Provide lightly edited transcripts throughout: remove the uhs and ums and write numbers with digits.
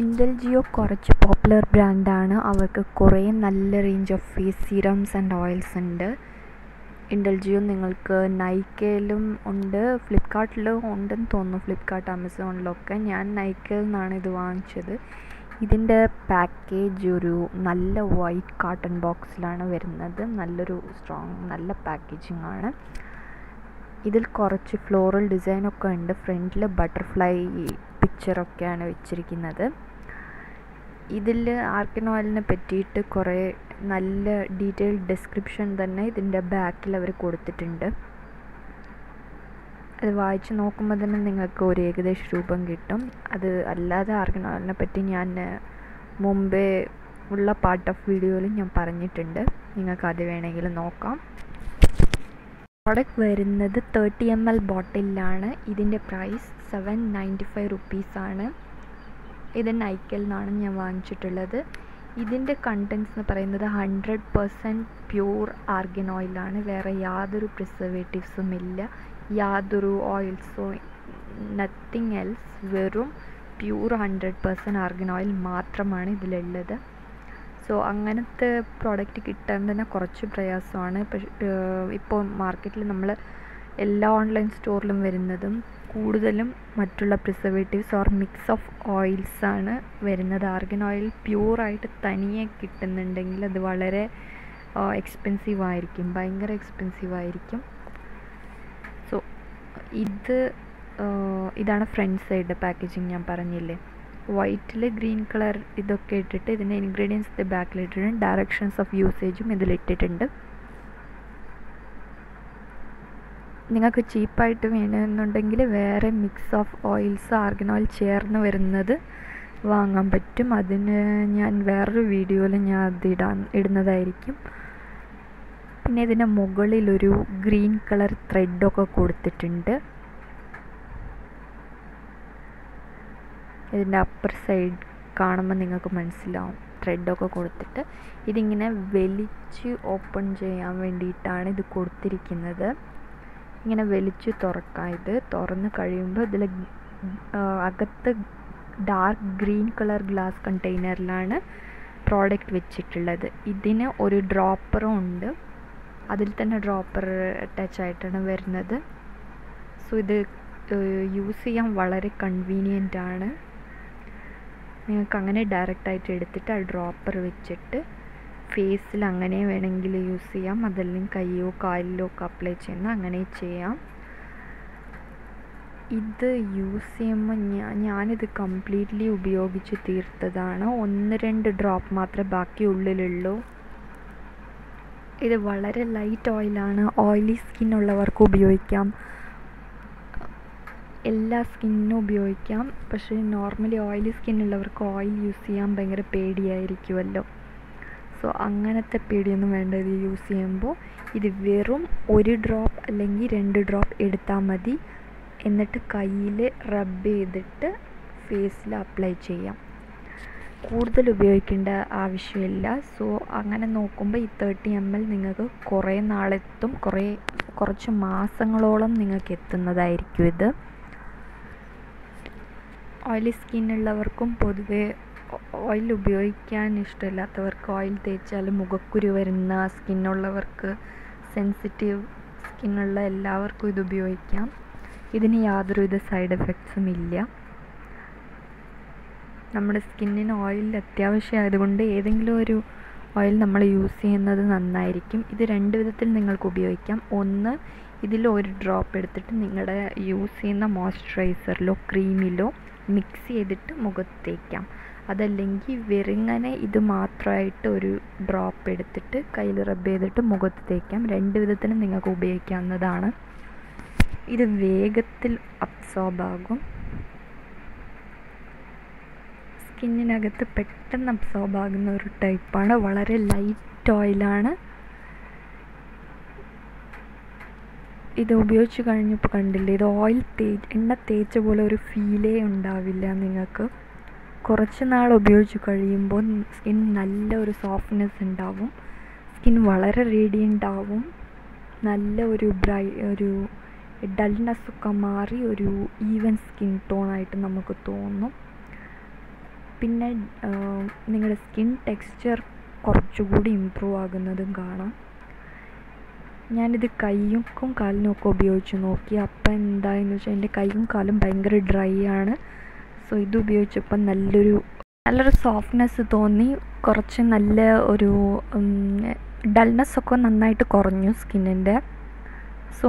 Indulgeo കുറച്ച് popular ബ്രാൻഡാണ്. അവർക്ക് കുറേ നല്ല range of face serums and oils ഉണ്ട്. Indulgeo നിങ്ങൾക്ക് നൈക്കയിലും ഉണ്ട്, ഫ്ലിപ്കാർട്ടിലും ഉണ്ടെന്ന് തോന്നുന്നു. ഫ്ലിപ്കാർട്ട്, ആമസോണിലൊക്കെ. ഞാൻ നൈക്കയിൽ നിന്നാണ് ഇത് വാങ്ങിച്ചത്. ഇതിൻ്റെ പാക്കേജ് ഒരു നല്ല വൈറ്റ് കാർട്ടൺ ബോക്സിലാണ് വരുന്നത്. നല്ലൊരു സ്ട്രോങ് നല്ല പാക്കേജിംഗ് ആണ്. ഇതിൽ കുറച്ച് ഫ്ലോറൽ ഡിസൈനൊക്കെ ഉണ്ട്. ഫ്രണ്ടിൽ ബട്ടർഫ്ലൈ പിക്ചറൊക്കെയാണ് വെച്ചിരിക്കുന്നത്. ഇതിൽ ആർഗൻ ഓയിലിനെ പറ്റിയിട്ട് കുറേ നല്ല ഡീറ്റെയിൽഡ് ഡിസ്ക്രിപ്ഷൻ തന്നെ ഇതിൻ്റെ ബാക്കിൽ അവർ കൊടുത്തിട്ടുണ്ട്. അത് വായിച്ച് നോക്കുമ്പോൾ തന്നെ നിങ്ങൾക്ക് ഒരു ഏകദേശ രൂപം കിട്ടും. അത് അല്ലാതെ ആർഗൻ ഓയിലിനെ പറ്റി ഞാൻ മുമ്പേ ഉള്ള പാർട്ട് ഓഫ് വീഡിയോയിൽ ഞാൻ പറഞ്ഞിട്ടുണ്ട്. നിങ്ങൾക്ക് അത് വേണമെങ്കിൽ നോക്കാം. പ്രോഡക്റ്റ് വരുന്നത് 30 ml ബോട്ടിലാണ്. ഇതിൻ്റെ പ്രൈസ് 795 റുപ്പീസാണ്. ഇത് നൈക്കയിൽ നിന്നാണ് ഞാൻ വാങ്ങിച്ചിട്ടുള്ളത്. ഇതിൻ്റെ കണ്ടൻസ് എന്ന് പറയുന്നത് 100% പ്യൂർ ആർഗൻ ഓയിലാണ്. വേറെ യാതൊരു പ്രിസർവേറ്റീവ്സും ഇല്ല, യാതൊരു ഓയിൽസോ, നത്തിങ് എൽസ്. വെറും പ്യൂർ 100% ആർഗൻ ഓയിൽ മാത്രമാണ് ഇതിലുള്ളത്. സോ അങ്ങനത്തെ പ്രോഡക്റ്റ് കിട്ടാൻ തന്നെ കുറച്ച് പ്രയാസമാണ്. ഇപ്പോൾ മാർക്കറ്റിൽ നമ്മൾ എല്ലാ ഓൺലൈൻ സ്റ്റോറിലും വരുന്നതും കൂടുതലും മറ്റുള്ള പ്രിസർവേറ്റീവ്സ് ഓർ മിക്സ് ഓഫ് ഓയിൽസാണ് വരുന്നത്. ആർഗൻ ഓയിൽ പ്യൂറായിട്ട് തനിയെ കിട്ടുന്നുണ്ടെങ്കിൽ അത് വളരെ എക്സ്പെൻസീവ് ആയിരിക്കും, ഭയങ്കര എക്സ്പെൻസീവ് ആയിരിക്കും. സോ ഇതാണ് ഫ്രണ്ട് സൈഡ് പാക്കേജിങ്. ഞാൻ പറഞ്ഞില്ലേ, വൈറ്റിൽ ഗ്രീൻ കളർ ഇതൊക്കെ ഇട്ടിട്ട് ഇതിൻ്റെ ഇൻഗ്രീഡിയൻസ് ബാക്കിലിട്ടിട്ടുണ്ട്. ഡയറക്ഷൻസ് ഓഫ് യൂസേജും ഇതിലിട്ടിട്ടുണ്ട്. നിങ്ങൾക്ക് ചീപ്പായിട്ട് വേണമെന്നുണ്ടെങ്കിൽ വേറെ mix of oils, argan oil ചേർന്ന് വരുന്നത് വാങ്ങാൻ പറ്റും. അതിന് ഞാൻ വേറൊരു വീഡിയോയിൽ ഞാൻ അത് ഇടുന്നതായിരിക്കും. പിന്നെ ഇതിൻ്റെ മുകളിലൊരു ഗ്രീൻ കളർ ത്രെഡൊക്കെ കൊടുത്തിട്ടുണ്ട്. ഇതിൻ്റെ അപ്പർ സൈഡ് കാണുമ്പോൾ നിങ്ങൾക്ക് മനസ്സിലാവും, ത്രെഡൊക്കെ കൊടുത്തിട്ട്. ഇതിങ്ങനെ വലിച്ച് ഓപ്പൺ ചെയ്യാൻ വേണ്ടിയിട്ടാണ് ഇത് കൊടുത്തിരിക്കുന്നത്. ഇങ്ങനെ വലിച്ച് തുറക്കാം. ഇത് തുറന്ന് കഴിയുമ്പോൾ ഇതിൽ അകത്ത് ഡാർക്ക് ഗ്രീൻ കളർ ഗ്ലാസ് കണ്ടെയ്നറിലാണ് പ്രോഡക്റ്റ് വെച്ചിട്ടുള്ളത്. ഇതിന് ഒരു ഡ്രോപ്പറും ഉണ്ട്. അതിൽ തന്നെ ഡ്രോപ്പർ അറ്റാച്ച് ആയിട്ടാണ് വരുന്നത്. സോ ഇത് യൂസ് ചെയ്യാൻ വളരെ കൺവീനിയൻ്റ് ആണ്. നിങ്ങൾക്ക് അങ്ങനെ ഡയറക്റ്റായിട്ട് എടുത്തിട്ട് ആ ഡ്രോപ്പർ വെച്ചിട്ട് ഫേസിൽ അങ്ങനെ വേണമെങ്കിൽ യൂസ് ചെയ്യാം. അതല്ലെങ്കിൽ കയ്യോ കാലിലോ ഒക്കെ അപ്ലൈ ചെയ്യുന്ന അങ്ങനെ ചെയ്യാം. ഇത് യൂസ് ചെയ്യുമ്പോൾ ഞാനിത് കംപ്ലീറ്റ്ലി ഉപയോഗിച്ച് തീർത്തതാണ്. 1-2 ഡ്രോപ്പ് മാത്രമേ ബാക്കി ഉള്ളിലുള്ളൂ. ഇത് വളരെ ലൈറ്റ് ഓയിലാണ്. ഓയിലി സ്കിന്നുള്ളവർക്ക് ഉപയോഗിക്കാം, എല്ലാ സ്കിന്നിനും ഉപയോഗിക്കാം. പക്ഷേ നോർമലി ഓയിലി സ്കിന്നുള്ളവർക്ക് ഓയിൽ യൂസ് ചെയ്യാൻ ഭയങ്കര പേടിയായിരിക്കുമല്ലോ. സോ അങ്ങനത്തെ പേടിയൊന്നും വേണ്ട. ഇത് യൂസ് ചെയ്യുമ്പോൾ ഇത് വെറും 1 ഡ്രോപ്പ് അല്ലെങ്കിൽ 2 ഡ്രോപ്പ് എടുത്താൽ മതി. എന്നിട്ട് കയ്യിൽ റബ്ബ് ചെയ്തിട്ട് ഫേസിൽ അപ്ലൈ ചെയ്യാം. കൂടുതൽ ഉപയോഗിക്കേണ്ട ആവശ്യമില്ല. സോ അങ്ങനെ നോക്കുമ്പോൾ ഈ 30 ml നിങ്ങൾക്ക് കുറേ നാളെത്തും, കുറച്ച് മാസങ്ങളോളം നിങ്ങൾക്ക് എത്തുന്നതായിരിക്കും ഇത്. ഓയിലി സ്കിന്നുള്ളവർക്കും പൊതുവേ ഓയിൽ ഉപയോഗിക്കാൻ ഇഷ്ടമില്ലാത്തവർക്ക്, ഓയിൽ തേച്ചാൽ മുഖക്കുരു വരുന്ന സ്കിന്നുള്ളവർക്ക്, സെൻസിറ്റീവ് സ്കിന്നുള്ള എല്ലാവർക്കും ഇത് ഉപയോഗിക്കാം. ഇതിന് യാതൊരുവിധ സൈഡ് എഫക്ട്സും ഇല്ല. നമ്മുടെ സ്കിന്നിന് ഓയിൽ അത്യാവശ്യമായതുകൊണ്ട് ഏതെങ്കിലും ഒരു ഓയിൽ നമ്മൾ യൂസ് ചെയ്യുന്നത് നന്നായിരിക്കും. ഇത് 2 വിധത്തിൽ നിങ്ങൾക്ക് ഉപയോഗിക്കാം. ഒന്ന്, ഇതിൽ 1 ഡ്രോപ്പ് എടുത്തിട്ട് നിങ്ങളുടെ യൂസ് ചെയ്യുന്ന മോയ്സ്ചറൈസറിലോ ക്രീമിലോ മിക്സ് ചെയ്തിട്ട് മുഖത്ത് തേക്കാം. അതല്ലെങ്കിൽ വെറുങ്ങനെ ഇത് മാത്രമായിട്ട് 1 ഡ്രോപ്പ് എടുത്തിട്ട് കയ്യിൽ റബ്ബ് ചെയ്തിട്ട് മുഖത്ത് തേക്കാം. 2 വിധത്തിലും നിങ്ങൾക്ക് ഉപയോഗിക്കാവുന്നതാണ്. ഇത് വേഗത്തിൽ അബ്സോർബ് ആകും. സ്കിന്നിനകത്ത് പെട്ടെന്ന് അബ്സോർബ് ആകുന്ന ഒരു ടൈപ്പാണ്. വളരെ ലൈറ്റ് ഓയിലാണ്. ഇത് ഉപയോഗിച്ച് കഴിഞ്ഞപ്പോൾ കണ്ടില്ലേ, ഇത് എണ്ണ തേച്ച പോലെ ഒരു ഫീലേ ഉണ്ടാവില്ല നിങ്ങൾക്ക്. കുറച്ച് നാൾ ഉപയോഗിച്ച് കഴിയുമ്പോൾ സ്കിൻ നല്ല ഒരു സോഫ്റ്റ്നെസ് ഉണ്ടാവും. സ്കിൻ വളരെ റേഡിയൻ്റ് ആവും. നല്ല ഒരു ഡൾനെസ്സൊക്കെ മാറി ഒരു ഈവൻ സ്കിൻ ടോണായിട്ട് നമുക്ക് തോന്നും. പിന്നെ നിങ്ങളുടെ സ്കിൻ ടെക്സ്ചർ കുറച്ചുകൂടി ഇമ്പ്രൂവ് ആകുന്നതും കാണാം. ഞാനിത് കൈക്കും കാലിനുമൊക്കെ ഉപയോഗിച്ച് നോക്കി. അപ്പം എന്തായെന്ന് വെച്ചാൽ എൻ്റെ കൈയും കാലും ഭയങ്കര ഡ്രൈ ആണ്. സോ ഇത് ഉപയോഗിച്ചപ്പോൾ നല്ലൊരു സോഫ്റ്റ്നെസ് തോന്നി. കുറച്ച് നല്ല ഒരു ഡൾനെസ്സൊക്കെ നന്നായിട്ട് കുറഞ്ഞു സ്കിന്നിൻ്റെ. സോ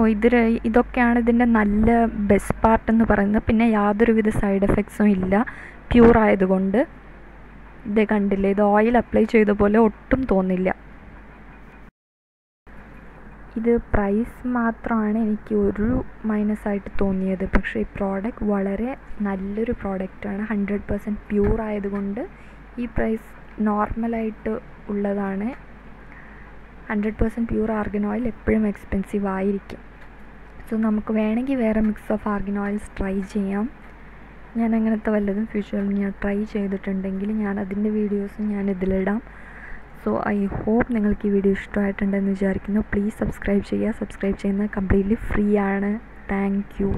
ഇതൊക്കെയാണ് ഇതിൻ്റെ നല്ല ബെസ്റ്റ് പാർട്ട് എന്ന് പറയുന്നത്. പിന്നെ യാതൊരുവിധ സൈഡ് എഫക്ട്സും ഇല്ല, പ്യൂർ ആയതുകൊണ്ട്. ഇത് കണ്ടില്ലേ, ഇത് ഓയിൽ അപ്ലൈ ചെയ്ത പോലെ ഒട്ടും തോന്നില്ല. ഇത് പ്രൈസ് മാത്രമാണ് എനിക്ക് ഒരു മൈനസായിട്ട് തോന്നിയത്. പക്ഷേ ഈ പ്രോഡക്റ്റ് വളരെ നല്ലൊരു പ്രോഡക്റ്റാണ്. 100% പ്യൂർ ആയതുകൊണ്ട് ഈ പ്രൈസ് നോർമലായിട്ട് ഉള്ളതാണ്. 100% പ്യൂർ ആർഗൻ ഓയിൽ എപ്പോഴും എക്സ്പെൻസീവ് ആയിരിക്കും. സോ നമുക്ക് വേണമെങ്കിൽ വേറെ mix of argan oils try ചെയ്യാം. ഞാൻ അങ്ങനത്തെ വല്ലതും ഫ്യൂച്ചറിൽ ഞാൻ ട്രൈ ചെയ്തിട്ടുണ്ടെങ്കിൽ ഞാൻ അതിൻ്റെ വീഡിയോസ് ഞാൻ ഇതിലിടാം. സോ ഐ ഹോപ്പ് നിങ്ങൾക്ക് ഈ വീഡിയോ ഇഷ്ടമായിട്ടുണ്ടെന്ന് വിചാരിക്കുന്നു. പ്ലീസ് സബ്സ്ക്രൈബ് ചെയ്യുക. സബ്സ്ക്രൈബ് ചെയ്യുന്നത് കംപ്ലീറ്റ്ലി ഫ്രീ ആണ്. Thank you.